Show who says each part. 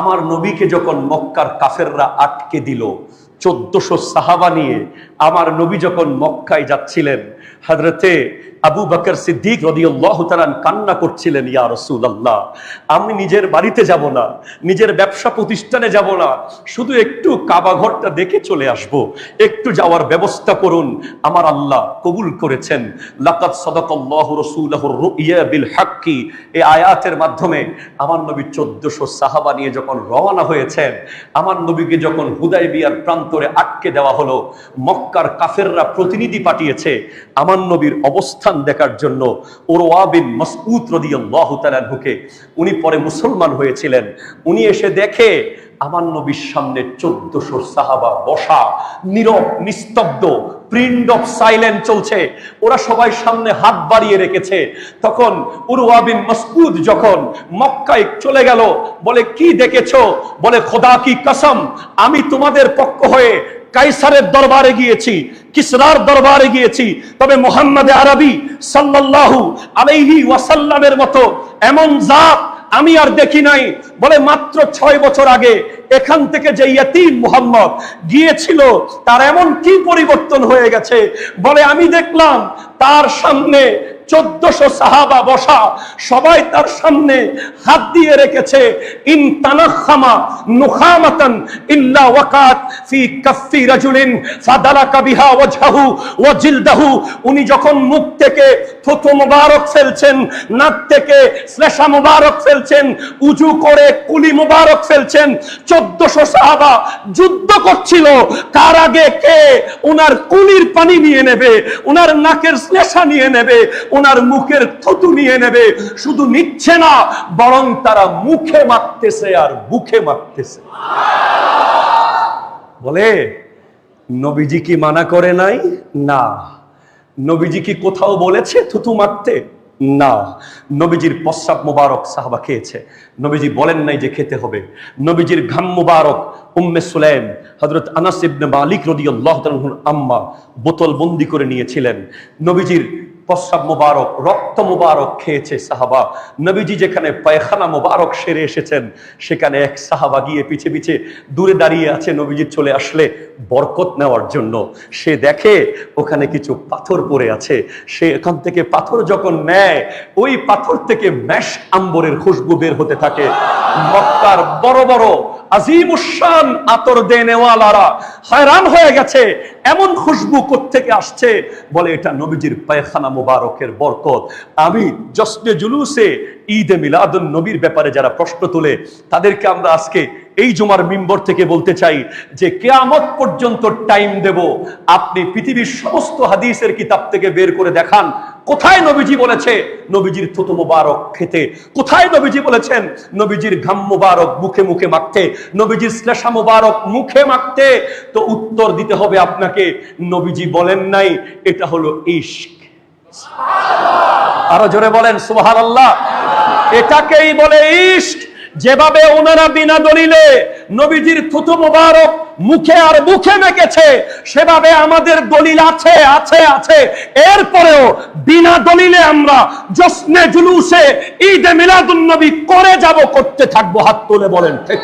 Speaker 1: আমার নবীকে যখন মক্কার কাফেররা আটকে দিল, 1400 সাহাবা নিয়ে আমার নবী যখন মক্কায় যাচ্ছিলেন, হযরতে আবু বকর সিদ্দিক রাদিয়াল্লাহু তাআলা কান্না করছিলেন, ইয়া রাসূলুল্লাহ, আমি নিজের বাড়িতে যাব না, নিজের ব্যবসা প্রতিষ্ঠানে যাব না, শুধু একটু কাবা ঘরটা দেখে চলে আসব, একটু যাওয়ার ব্যবস্থা করুন। আমার আল্লাহ কবুল করেছেন। লাকাদ সাদাকাল্লাহু রাসূলাহুর রুইয়া বিল হাক্কি, এই আয়াতের মাধ্যমে আমার নবী 1400 সাহাবা নিয়ে যখন রওনা হয়েছেন, আমার নবীকে যখন হুদায়বিয়ার প্রান্তরে আটকে দেওয়া হলো, মক্কার কাফেররা প্রতিনিধি পাঠিয়েছে আমার নবীর অবস্থান দেখার জন্য। উরওয়া বিন মাসউদ রাদিয়াল্লাহু তাআলা আনহুকে, উনি পরে মুসলমান হয়েছিলেন, উনি এসে দেখে আমার নবীর সামনে 1400 সাহাবা বসা, নীরব, নিস্তব্ধ, প্রিন্ট অফ সাইলেন্ট চলছে। ওরা সবাই সামনে হাত বাড়িয়ে রেখেছে। তখন উরওয়া বিন মাসউদ যখন মক্কায় চলে গেল, বলে কি দেখেছো? বলে খোদা কি কসম, আমি তোমাদের পক্ষ হয়ে কাইসারের দরবারে গিয়েছি, কিসরার দরবারে গিয়েছি, তবে মুহাম্মদ আরবি সাল্লাল্লাহু আলাইহি ওয়াসাল্লামের মতো এমন জাত আমি আর দেখি নাই। বলে মাত্র 6 বছর আগে এখান থেকে যে ইয়তীম মুহাম্মদ গিয়েছিল, তার এমন কি পরিবর্তন হয়ে গেছে? বলে আমি দেখলাম তার সামনে 1400 সাহাবা বসা, সবাই তার সামনে হাত দিয়ে রেখেছে। ইন তানাখামা নুখামাতান ইল্লা ওয়াকাত ফি কাফি রাজুলিন ফাদালাকা বিহা ওয়াজহাহু ওয়া জিলদাহু। উনি যখন মুখ থেকে থুতু মুবারক ফেলছেন, নাক থেকে শ্লেষা মুবারক ফেলছেন, উজু করে কুলি মুবারক ফেলছেন, 1400 সাহাবা যুদ্ধ করছিল কার আগে কে ওনার কুলির পানি নিয়ে নেবে, ওনার নাকের শ্লেষা নিয়ে নেবে, ওনার মুখের থুতু নিয়ে নেবে। শুধু নিচ্ছে না, বরং তারা মুখে মাখতেছে আর বুকে মাখতেছে। বলে নবীজি কি মানা করে নাই? না। নবীজি কি কোথাও বলেছে থুতু মাখতে? না। নবীজির প্রস্রাব মুবারক সাহাবা খেয়েছে, নবীজি বলেন নাই যে খেতে হবে। নবীজির ঘাম মুবারক উম্মে সুলাইম হযরত আনাস ইবনে মালিক রাদিয়াল্লাহু তাআলা আনহুর আম্মা বোতল বন্দি করে নিয়েছিলেন। নবীজির প্রস্রাব মুবারক, রক্ত মুবারক খেয়েছে সাহাবা। নবীজি যেখানে পায়খানা মুবারক সেরে এসেছেন, সেখানে এক সাহাবা গিয়ে পিছে পিছে দূরে দাঁড়িয়ে আছে নবীজি চলে আসলে বরকত নেওয়ার জন্য। সে দেখে ওখানে কিছু পাথর পড়ে আছে, সে এখান থেকে পাথর যখন নেয়, ওই পাথর থেকে মেশ আম্বরের খুশবু বের হতে থাকে। মক্কার বড় বড় আজিমুশান আতর দেনেওয়ালারা হয়রান হয়ে গেছে, এমন খুশবু কোত্থেকে আসছে? বলে এটা নবীজির পায়খানা মুবারকের বরকত। আমি জশ্নে জুলুসে ঈদে মিলাদুন নবীর ব্যাপারে যারা প্রশ্ন তোলে, তাদেরকে আমরা আজকে এই জুমার মিম্বর থেকে বলতে চাই যে কিয়ামত পর্যন্ত টাইম দেব। আপনি পৃথিবীর সমস্ত হাদিসের কিতাব থেকে বের করে দেখান কোথায় নবীজি বলেছে নবীজির থুতু মুবারক খেতে, কোথায় নবীজি বলেছেন নবীজির ঘাম মুবারক মুখে মুখে মাখতে, নবীজির শ্লেষা মুবারক মুখে মাখতে। তো উত্তর দিতে হবে আপনাকে, নবীজি বলেন নাই, এটা হলো ইশক। আরো জোরে বলেন সুবহানাল্লাহ। এটাকেই বলে ইশক। যেভাবে ওনারা বিনা দলিলে নবীজির থুতু মুবারক মুখে আর মুখে মেখেছে, সেভাবে আমাদের দলিল আছে আছে আছে। এরপরেও বিনা দলিলে আমরা জশ্নে জুলুসে ঈদে মিলাদুন নবী করে যাব, করতে থাকবো। হাত তুলে বলেন ঠিক।